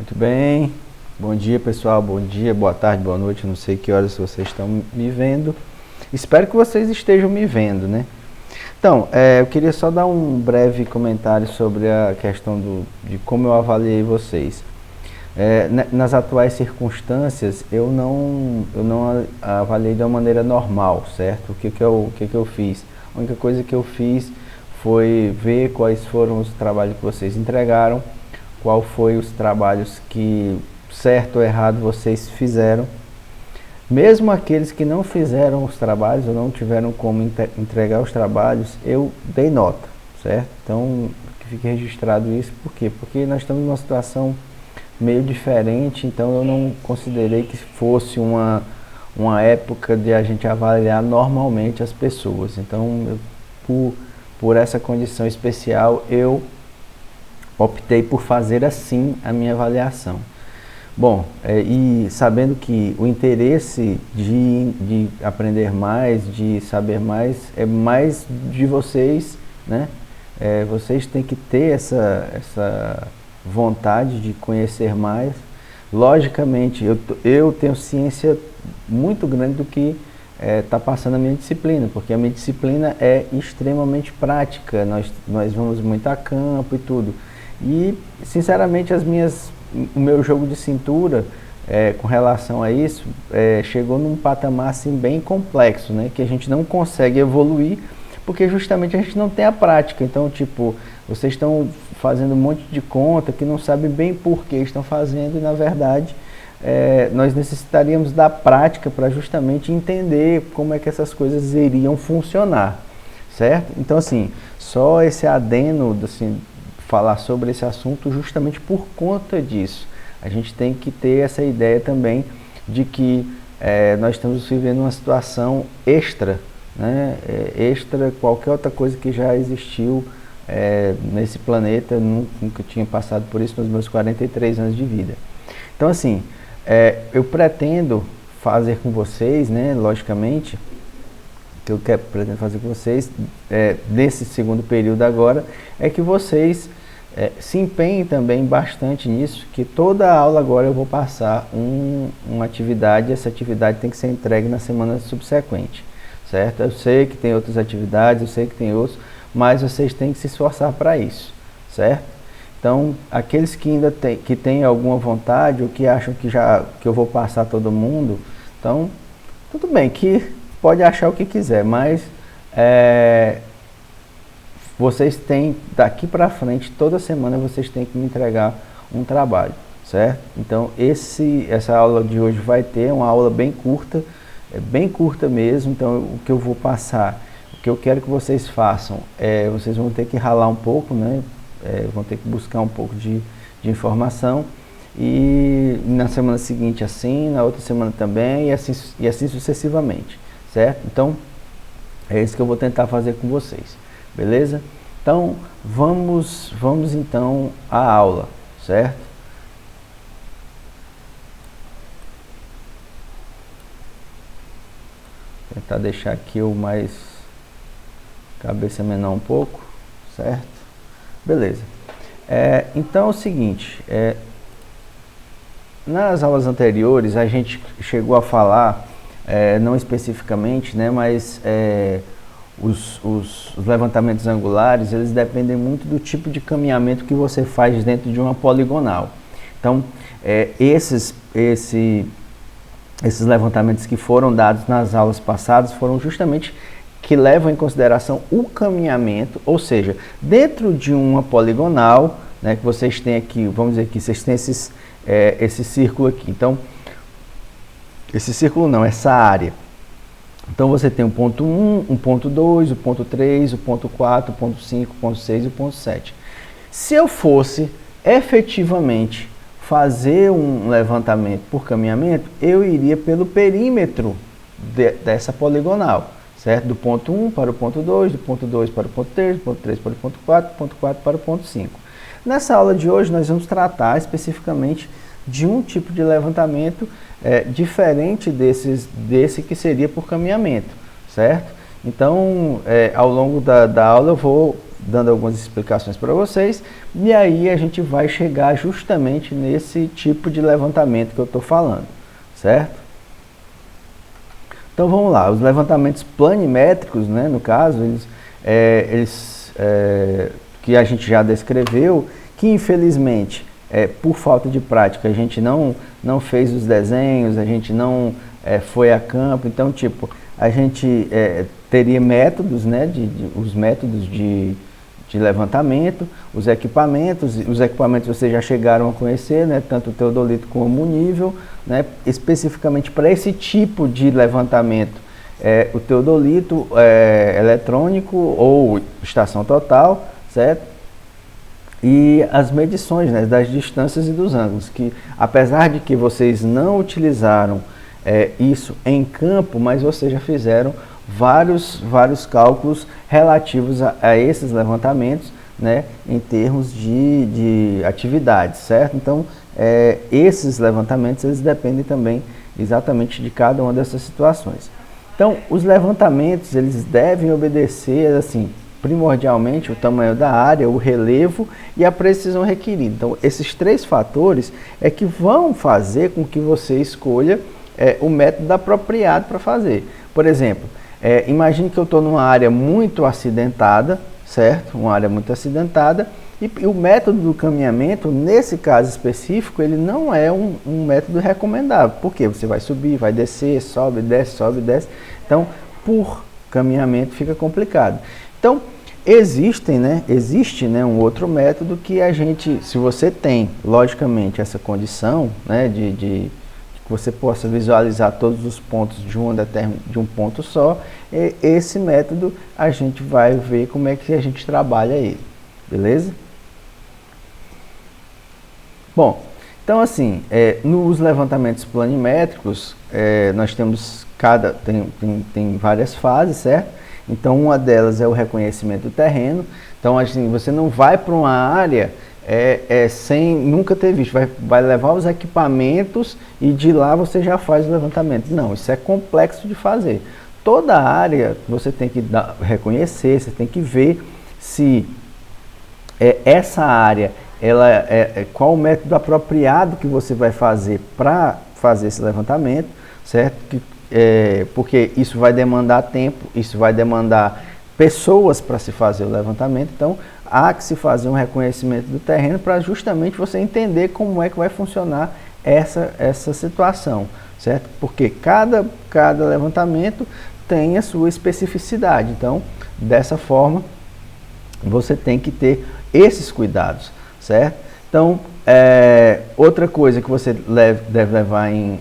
Muito bem, bom dia pessoal, bom dia, boa tarde, boa noite, não sei que horas vocês estão me vendo. Espero que vocês estejam me vendo, né? Então, eu queria só dar um breve comentário sobre a questão de como eu avaliei vocês. Nas atuais circunstâncias, eu não avaliei de uma maneira normal, certo? O que que eu fiz? A única coisa que eu fiz foi ver quais foram os trabalhos que vocês entregaram, qual foi os trabalhos que, certo ou errado, vocês fizeram. Mesmo aqueles que não fizeram os trabalhos ou não tiveram como entregar os trabalhos, eu dei nota, certo? Então, que fique registrado isso, por quê? Porque nós estamos numa situação meio diferente, então eu não considerei que fosse uma época de a gente avaliar normalmente as pessoas. Então, por essa condição especial, eu optei por fazer assim a minha avaliação. Bom, e sabendo que o interesse de aprender mais, de saber mais, é mais de vocês, né? Vocês têm que ter essa vontade de conhecer mais. Logicamente, eu tenho ciência muito grande do que está passando a minha disciplina, porque a minha disciplina é extremamente prática, nós vamos muito a campo e tudo. E, sinceramente, o meu jogo de cintura com relação a isso chegou num patamar assim, bem complexo, né? Que a gente não consegue evoluir porque justamente a gente não tem a prática. Então, tipo, vocês estão fazendo um monte de conta que não sabem bem por que estão fazendo e, na verdade, nós necessitaríamos da prática para justamente entender como é que essas coisas iriam funcionar, certo? Então, assim, só esse adeno, assim, falar sobre esse assunto justamente por conta disso. A gente tem que ter essa ideia também de que nós estamos vivendo uma situação extra, né? Extra qualquer outra coisa que já existiu nesse planeta. Eu nunca tinha passado por isso nos meus 43 anos de vida. Então, assim, eu pretendo fazer com vocês, né, logicamente, que eu pretendo fazer com vocês nesse segundo período agora, é que vocês se empenhem também bastante nisso, que toda aula agora eu vou passar uma atividade, essa atividade tem que ser entregue na semana subsequente, certo? Eu sei que tem outras atividades, eu sei que tem outros, mas vocês têm que se esforçar para isso, certo? Então, aqueles que ainda têm alguma vontade ou que acham que eu vou passar todo mundo, então, tudo bem, que pode achar o que quiser, mas vocês têm, daqui para frente, toda semana vocês têm que me entregar um trabalho, certo? Então, essa aula de hoje vai ter uma aula bem curta mesmo. Então, o que eu vou passar, o que eu quero que vocês façam, vocês vão ter que ralar um pouco, né? Vão ter que buscar um pouco de informação, e na semana seguinte assim, na outra semana também, e assim sucessivamente, certo? Então, é isso que eu vou tentar fazer com vocês, beleza? Então, vamos então à aula, certo? Tentar deixar aqui o mais cabeça menor um pouco, certo? Beleza. Então é o seguinte, nas aulas anteriores a gente chegou a falar, não especificamente, né, mas os levantamentos angulares, eles dependem muito do tipo de caminhamento que você faz dentro de uma poligonal. Então, esses levantamentos que foram dados nas aulas passadas foram justamente que levam em consideração o caminhamento, ou seja, dentro de uma poligonal, né, que vocês têm aqui, vamos dizer que vocês têm esse círculo aqui. Então, esse círculo não, essa área. Então, você tem o ponto 1, o ponto 2, o ponto 3, o ponto 4, o ponto 5, o ponto 6 e o ponto 7. Se eu fosse efetivamente fazer um levantamento por caminhamento, eu iria pelo perímetro dessa poligonal, certo? Do ponto 1 para o ponto 2, do ponto 2 para o ponto 3, do ponto 3 para o ponto 4, do ponto 4 para o ponto 5. Nessa aula de hoje, nós vamos tratar especificamente de um tipo de levantamento diferente desse que seria por caminhamento, certo? Então, ao longo da aula eu vou dando algumas explicações para vocês, e aí a gente vai chegar justamente nesse tipo de levantamento que eu estou falando, certo? Então vamos lá, os levantamentos planimétricos, né, no caso, que a gente já descreveu, que infelizmente, por falta de prática, a gente não fez os desenhos, a gente não foi a campo, então tipo, a gente teria métodos, né, os métodos de levantamento, os equipamentos vocês já chegaram a conhecer, né, tanto o teodolito como o nível, né, especificamente para esse tipo de levantamento, o teodolito eletrônico ou estação total, certo? E as medições, né, das distâncias e dos ângulos, que apesar de que vocês não utilizaram isso em campo, mas vocês já fizeram vários cálculos relativos a esses levantamentos, né, em termos de atividades, certo? Então, esses levantamentos, eles dependem também exatamente de cada uma dessas situações. Então, os levantamentos, eles devem obedecer, assim, primordialmente o tamanho da área, o relevo e a precisão requerida. Então, esses 3 fatores é que vão fazer com que você escolha o método apropriado para fazer. Por exemplo, imagine que eu estou numa área muito acidentada, certo? Uma área muito acidentada, e o método do caminhamento, nesse caso específico, ele não é um método recomendável. Por quê? Você vai subir, vai descer, sobe, desce. Então, por caminhamento fica complicado. Então, existe um outro método que a gente, se você tem, logicamente, essa condição, né, de que você possa visualizar todos os pontos de um ponto só, esse método a gente vai ver como é que a gente trabalha ele, beleza? Bom, então assim, nos levantamentos planimétricos, nós temos tem várias fases, certo? Então, uma delas é o reconhecimento do terreno. Então, assim, você não vai para uma área sem nunca ter visto. Vai levar os equipamentos e de lá você já faz o levantamento. Não, isso é complexo de fazer. Toda área você tem que reconhecer, você tem que ver se essa área, qual o método apropriado que você vai fazer para fazer esse levantamento, certo? Porque isso vai demandar tempo, isso vai demandar pessoas para se fazer o levantamento, então há que se fazer um reconhecimento do terreno para justamente você entender como é que vai funcionar essa situação, certo? Porque cada levantamento tem a sua especificidade, então dessa forma você tem que ter esses cuidados, certo? Então, outra coisa que você deve levar em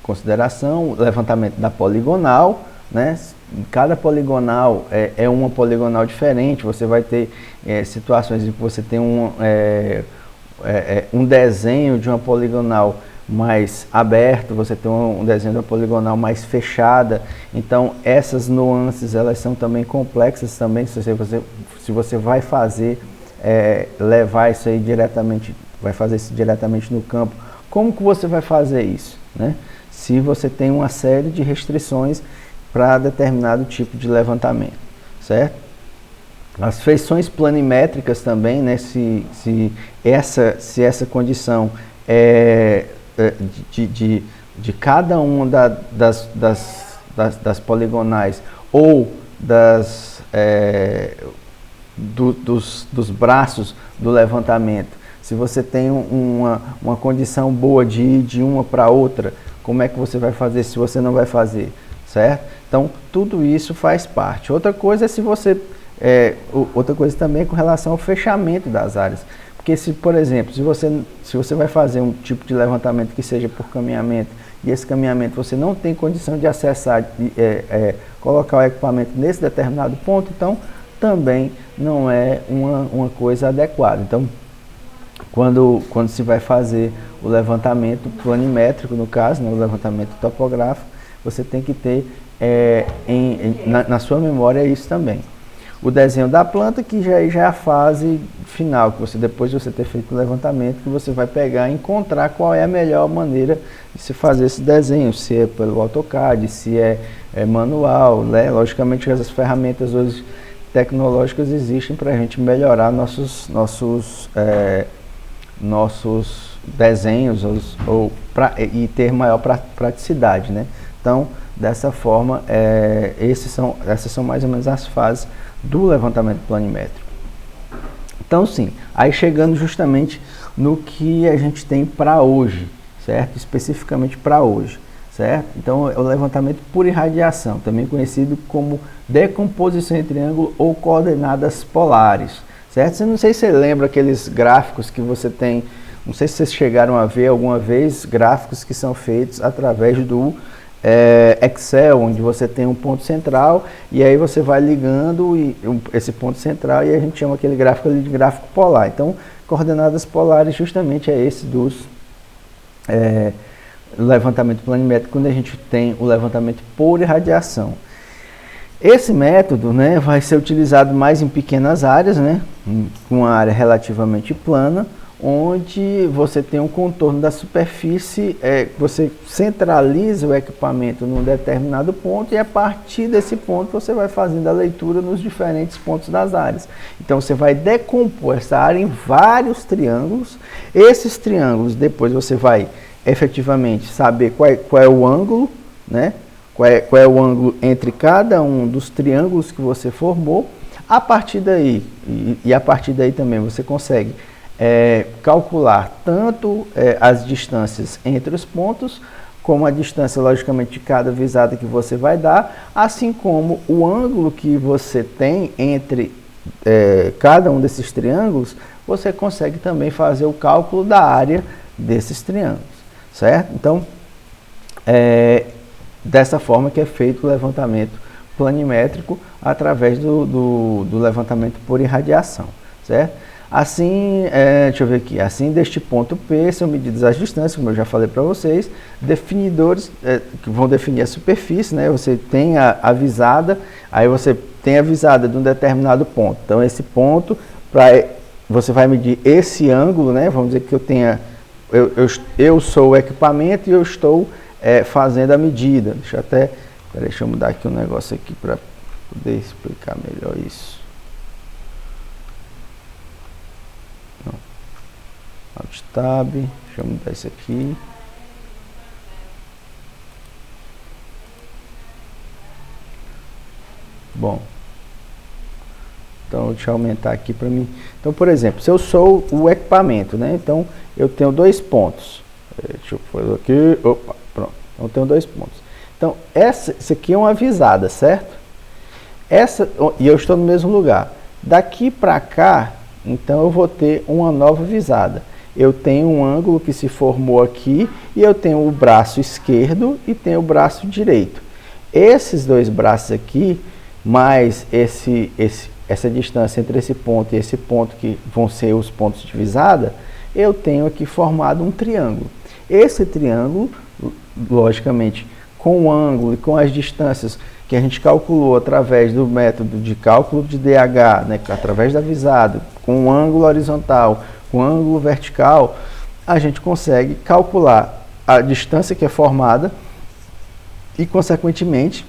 consideração, o levantamento da poligonal, né? Cada poligonal é uma poligonal diferente, você vai ter situações em que você tem um desenho de uma poligonal mais aberto, você tem um desenho de uma poligonal mais fechada, então essas nuances elas são também complexas também, se você vai fazer, levar isso aí diretamente, vai fazer isso diretamente no campo, como que você vai fazer isso, né? Se você tem uma série de restrições para determinado tipo de levantamento, certo? As feições planimétricas também, né? Se essa condição de cada uma das poligonais ou dos braços do levantamento, se você tem uma condição boa de ir de uma para outra, como é que você vai fazer se você não vai fazer, certo? Então, tudo isso faz parte. Outra coisa é outra coisa também é com relação ao fechamento das áreas. Porque por exemplo, se você vai fazer um tipo de levantamento que seja por caminhamento, e esse caminhamento você não tem condição de acessar, colocar o equipamento nesse determinado ponto, então também não é uma coisa adequada. Então, quando se vai fazer o levantamento planimétrico, no caso, né, o levantamento topográfico, você tem que ter na sua memória isso também. O desenho da planta, que já é a fase final, que depois de você ter feito o levantamento, que você vai pegar e encontrar qual é a melhor maneira de se fazer esse desenho, se é pelo AutoCAD, se é manual, né? Logicamente as ferramentas hoje tecnológicas existem para a gente melhorar nossos desenhos e ter maior praticidade, né? Então, dessa forma, essas são mais ou menos as fases do levantamento planimétrico. Então, sim, aí chegando justamente no que a gente tem para hoje, certo? Especificamente para hoje, certo? Então, é o levantamento por irradiação, também conhecido como decomposição em triângulo ou coordenadas polares, certo? Eu não sei se você lembra aqueles gráficos que você tem, não sei se vocês chegaram a ver alguma vez, gráficos que são feitos através do Excel, onde você tem um ponto central e aí você vai ligando esse ponto central e a gente chama aquele gráfico ali de gráfico polar. Então, coordenadas polares justamente é esse dos levantamento planimétrico, quando a gente tem o levantamento por irradiação. Esse método, né, vai ser utilizado mais em pequenas áreas, né, com uma área relativamente plana, onde você tem um contorno da superfície, você centraliza o equipamento num determinado ponto e a partir desse ponto você vai fazendo a leitura nos diferentes pontos das áreas. Então você vai decompor essa área em vários triângulos. Esses triângulos depois você vai efetivamente saber qual é o ângulo, né? Qual é o ângulo entre cada um dos triângulos que você formou. A partir daí, e a partir daí também você consegue calcular tanto as distâncias entre os pontos, como a distância, logicamente, de cada visada que você vai dar, assim como o ângulo que você tem entre cada um desses triângulos, você consegue também fazer o cálculo da área desses triângulos, certo? Então, dessa forma que é feito o levantamento planimétrico através do levantamento por irradiação, certo? Assim, deixa eu ver aqui, assim deste ponto P são medidas as distâncias, como eu já falei para vocês, definidores que vão definir a superfície, né? Você tem a visada, aí você tem a visada de um determinado ponto. Então esse ponto, você vai medir esse ângulo, né? Vamos dizer que eu sou o equipamento e eu estou fazendo a medida. Deixa eu mudar aqui um negócio aqui para poder explicar melhor isso. Alt Tab, deixa eu mudar isso aqui. Bom, então deixa eu aumentar aqui para mim. Então, por exemplo, se eu sou o equipamento, né? Então, eu tenho dois pontos. Deixa eu fazer aqui, opa, pronto. Então, eu tenho dois pontos. Então, essa aqui é uma visada, certo? E eu estou no mesmo lugar. Daqui para cá, então, eu vou ter uma nova visada. Eu tenho um ângulo que se formou aqui e eu tenho o braço esquerdo e tenho o braço direito. Esses dois braços aqui, mais essa distância entre esse ponto e esse ponto, que vão ser os pontos de visada, eu tenho aqui formado um triângulo. Esse triângulo, logicamente, com o ângulo e com as distâncias que a gente calculou através do método de cálculo de DH, né, através da visada, com o ângulo horizontal, com o ângulo vertical, a gente consegue calcular a distância que é formada e, consequentemente,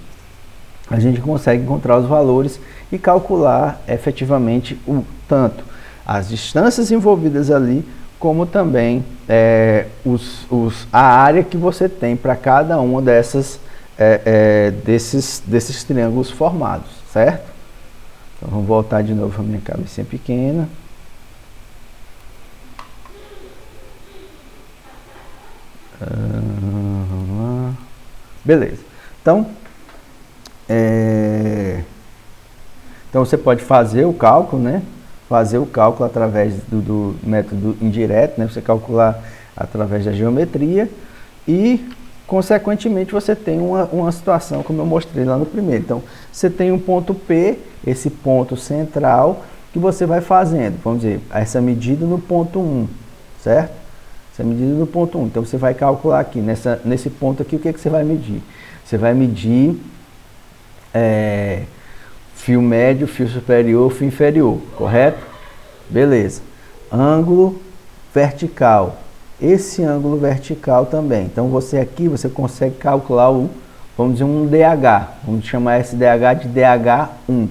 a gente consegue encontrar os valores e calcular efetivamente tanto as distâncias envolvidas ali, como também a área que você tem para cada uma desses triângulos formados, certo? Então vamos voltar de novo a minha cabecinha pequena. Beleza. Então, então você pode fazer o cálculo, né? Fazer o cálculo através do método indireto, né? Você calcular através da geometria e, consequentemente, você tem uma situação como eu mostrei lá no primeiro. Então, você tem um ponto P, esse ponto central, que você vai fazendo, vamos dizer, essa medida no ponto 1, certo? Essa medida no ponto 1. Então, você vai calcular aqui, nesse ponto aqui, o que você vai medir? Você vai medir fio médio, fio superior, fio inferior, correto? Beleza. Ângulo vertical. Esse ângulo vertical também. Então, você consegue calcular vamos dizer, um DH. Vamos chamar esse DH de DH1.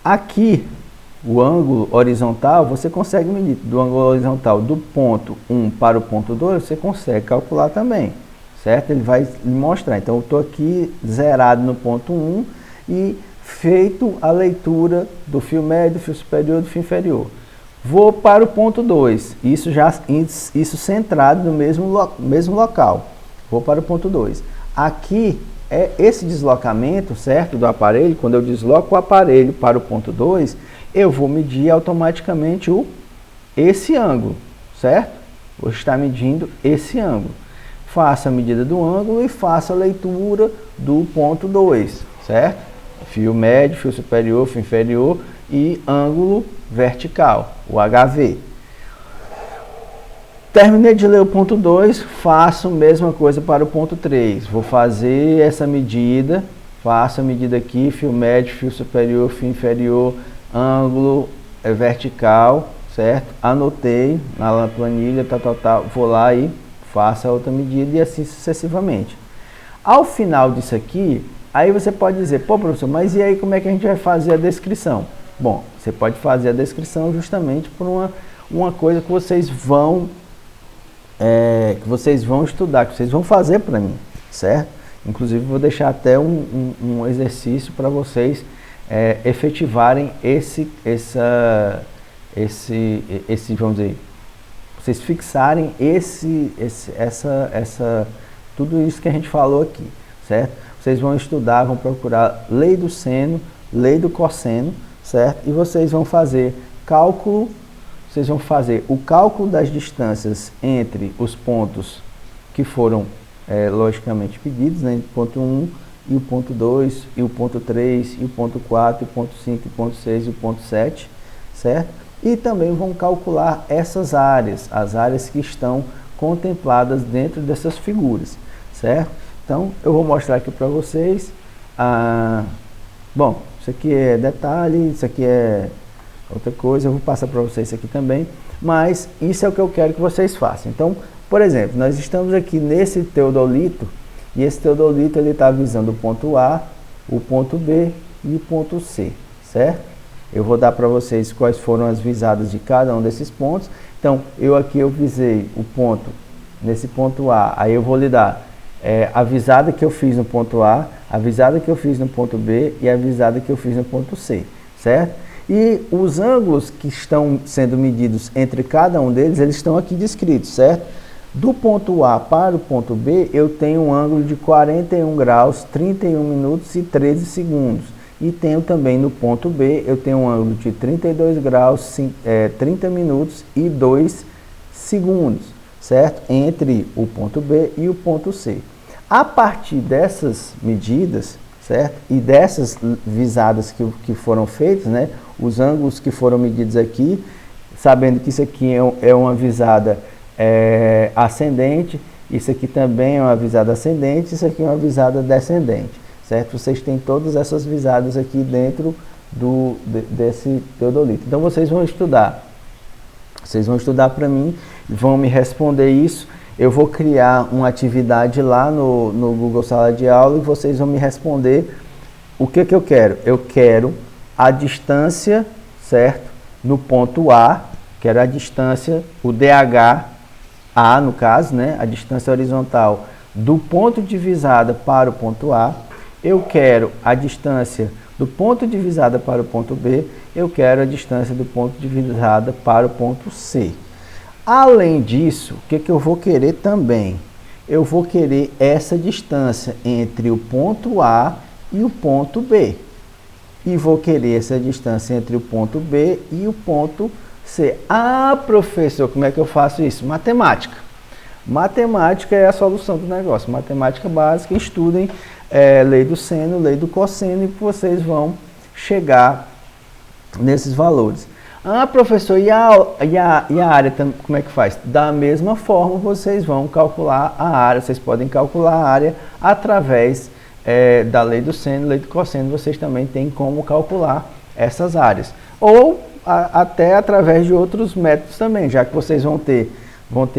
Aqui, o ângulo horizontal, você consegue medir do ângulo horizontal do ponto 1 para o ponto 2, você consegue calcular também, certo? Ele vai lhe mostrar. Então, eu estou aqui zerado no ponto 1 e feito a leitura do fio médio, do fio superior, do fio inferior. Vou para o ponto 2, isso centrado no mesmo local. Vou para o ponto 2. Aqui é esse deslocamento, certo, do aparelho. Quando eu desloco o aparelho para o ponto 2, eu vou medir automaticamente esse ângulo, certo? Vou estar medindo esse ângulo. Faço a medida do ângulo e faço a leitura do ponto 2, certo? Fio médio, fio superior, fio inferior e ângulo vertical, o HV. Terminei de ler o ponto 2, faço a mesma coisa para o ponto 3. Vou fazer essa medida, faço a medida aqui, fio médio, fio superior, fio inferior, ângulo vertical, certo? Anotei na planilha, vou lá e faço a outra medida e assim sucessivamente. Ao final disso aqui, aí você pode dizer, pô professor, mas e aí como é que a gente vai fazer a descrição? Bom, você pode fazer a descrição justamente por uma coisa que vocês vão estudar, que vocês vão fazer para mim, certo? Inclusive vou deixar até um exercício para vocês efetivarem vamos dizer, vocês fixarem tudo isso que a gente falou aqui, certo? Vocês vão estudar, vão procurar lei do seno, lei do cosseno, certo? E vocês vão fazer o cálculo das distâncias entre os pontos que foram logicamente pedidos, né? O ponto 1 e o ponto 2, e o ponto 3, e o ponto 4, e o ponto 5, o ponto 6 e o ponto 7, certo? E também vão calcular essas áreas, as áreas que estão contempladas dentro dessas figuras, certo? Então, eu vou mostrar aqui para vocês. Bom, isso aqui é detalhe, isso aqui é outra coisa, eu vou passar para vocês isso aqui também, mas isso é o que eu quero que vocês façam. Então, por exemplo, nós estamos aqui nesse teodolito, e esse teodolito ele está visando o ponto A, o ponto B e o ponto C, certo? Eu vou dar para vocês quais foram as visadas de cada um desses pontos. Então, eu visei o ponto, nesse ponto A, aí eu vou lhe dar a visada que eu fiz no ponto A, a visada que eu fiz no ponto B e a visada que eu fiz no ponto C, certo? E os ângulos que estão sendo medidos entre cada um deles, eles estão aqui descritos, certo? Do ponto A para o ponto B, eu tenho um ângulo de 41 graus, 31 minutos e 13 segundos. E tenho também no ponto B, eu tenho um ângulo de 32 graus, 30 minutos e 2 segundos, certo? Entre o ponto B e o ponto C. A partir dessas medidas, certo? E dessas visadas que foram feitas, né? Os ângulos que foram medidos aqui, sabendo que isso aqui é uma visada ascendente, isso aqui também é uma visada ascendente, isso aqui é uma visada descendente, certo? Vocês têm todas essas visadas aqui dentro desse teodolito. Então vocês vão estudar para mim, vão me responder isso. Eu vou criar uma atividade lá no Google Sala de Aula e vocês vão me responder o que eu quero. Eu quero a distância, certo? No ponto A, quero a distância, o DH, A no caso, né? A distância horizontal do ponto de visada para o ponto A. Eu quero a distância do ponto de visada para o ponto B. Eu quero a distância do ponto de visada para o ponto C. Além disso, o que eu vou querer também? Eu vou querer essa distância entre o ponto A e o ponto B. E vou querer essa distância entre o ponto B e o ponto C. Ah, professor, como é que eu faço isso? Matemática. Matemática é a solução do negócio. Matemática básica, estudem lei do seno, lei do cosseno, e vocês vão chegar nesses valores. Ah, professor, e a área, como é que faz? Da mesma forma, vocês vão calcular a área, vocês podem calcular a área através da lei do seno, lei do cosseno, vocês também têm como calcular essas áreas. Ou até através de outros métodos também, já que vocês vão ter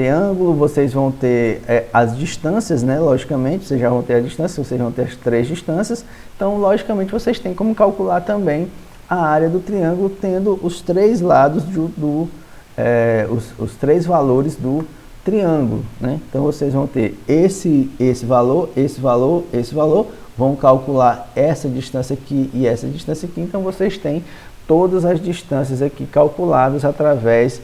ângulo, vocês vão ter as distâncias, né? Logicamente, vocês já vão ter a distância, vocês vão ter as 3 distâncias, então, logicamente, vocês têm como calcular também a área do triângulo tendo os três lados os três valores do triângulo, né? Então vocês vão ter esse valor, esse valor, esse valor, vão calcular essa distância aqui e essa distância aqui, então vocês têm todas as distâncias aqui calculadas através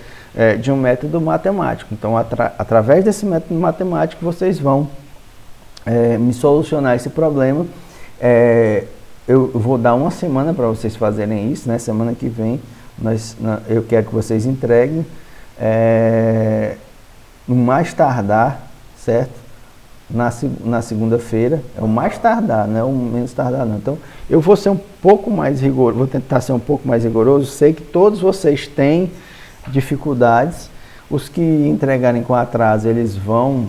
de um método matemático. Então, através desse método matemático, vocês vão me solucionar esse problema. Eu vou dar uma semana para vocês fazerem isso, né? Semana que vem eu quero que vocês entreguem no mais tardar, certo? Na segunda-feira, é o mais tardar, não é o menos tardar não. Então, eu vou ser um pouco mais rigoroso, vou tentar ser um pouco mais rigoroso. Sei que todos vocês têm dificuldades. Os que entregarem com atraso, eles vão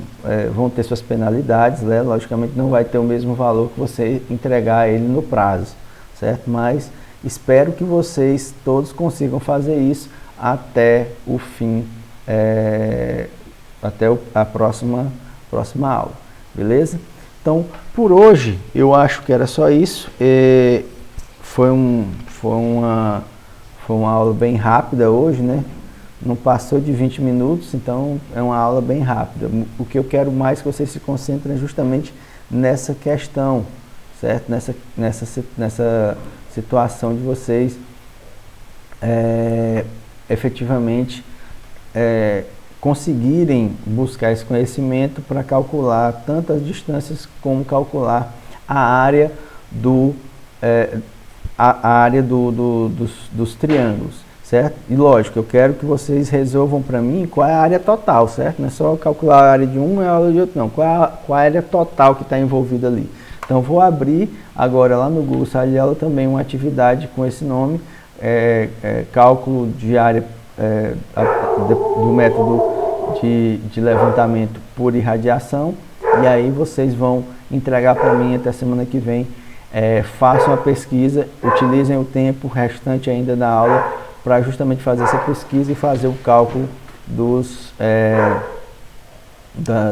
ter suas penalidades, né? Logicamente não vai ter o mesmo valor que você entregar ele no prazo, certo? Mas espero que vocês todos consigam fazer isso até o fim, até a próxima aula, beleza? Então, por hoje, eu acho que era só isso. Foi uma aula bem rápida hoje, né? Não passou de 20 minutos, então é uma aula bem rápida. O que eu quero mais que vocês se concentrem é justamente nessa questão, certo? Nessa situação de vocês efetivamente conseguirem buscar esse conhecimento para calcular tanto as distâncias como calcular a área dos triângulos, certo? E lógico, eu quero que vocês resolvam para mim qual é a área total, certo? Não é só calcular a área de um e a área de outro, não. Qual é a área total que está envolvida ali. Então, vou abrir agora lá no Google Sala de Aula também uma atividade com esse nome, cálculo de área do método de levantamento por irradiação, e aí vocês vão entregar para mim até semana que vem. Façam a pesquisa, utilizem o tempo restante ainda da aula para justamente fazer essa pesquisa e fazer o cálculo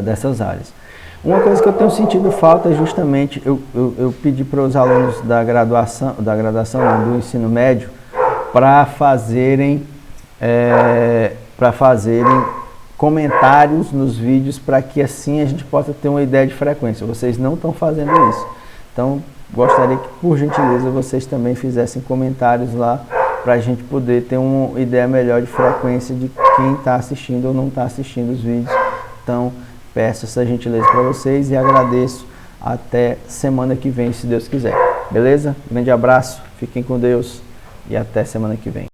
dessas áreas. Uma coisa que eu tenho sentido falta é justamente, eu pedi para os alunos da graduação não, do ensino médio, para fazerem comentários nos vídeos, para que assim a gente possa ter uma ideia de frequência. Vocês não estão fazendo isso. Então, gostaria que, por gentileza, vocês também fizessem comentários lá, para a gente poder ter uma ideia melhor de frequência de quem está assistindo ou não está assistindo os vídeos. Então, peço essa gentileza para vocês e agradeço. Até semana que vem, se Deus quiser. Beleza? Grande abraço, fiquem com Deus e até semana que vem.